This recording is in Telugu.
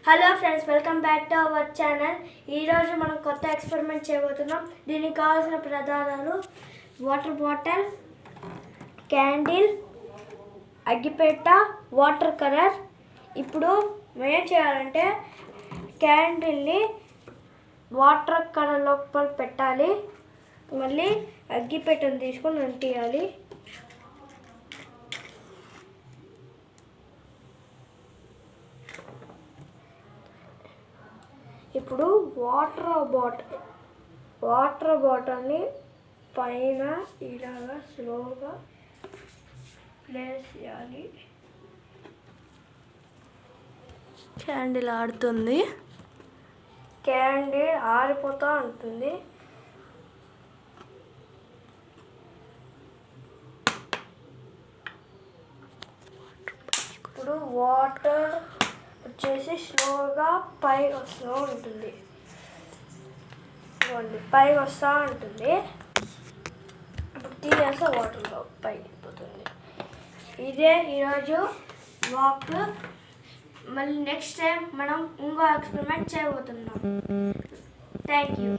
Hello friends, welcome back to our channel. ఈరోజు మనం కొత్త ఎక్స్పెరిమెంట్ చేయబోతున్నాం. దీనికి కావాల్సిన పదార్థాలు వాటర్ బాటిల్, క్యాండిల్, అగ్గిపెట్ట, వాటర్ కలర్. ఇప్పుడు ఏం చేయాలంటే క్యాండిల్ని వాటర్ కలర్ లోపల పెట్టాలి. మళ్ళీ అగ్గిపెట్టను తీసుకొని అంటియాలి. ఇప్పుడు వాటర్ బాటిల్ని పైన ఇలాగా స్లోగా ప్లేస్ చేయాలి. క్యాండిల్ ఆడుతుంది, క్యాండిల్ ఆరిపోతూ ఉంటుంది. ఇప్పుడు వాటర్ వచ్చేసి స్లోగా పైకి వస్తూ ఉంటుంది. పైకి వస్తూ ఉంటుంది. ఇప్పుడు తీసేస్తే వాటర్లో పైకి పోతుంది. ఇదే ఈరోజు వాక్. మళ్ళీ నెక్స్ట్ టైం మనం ఇంకో ఎక్స్పెరిమెంట్ చేయబోతున్నాం. Thank you.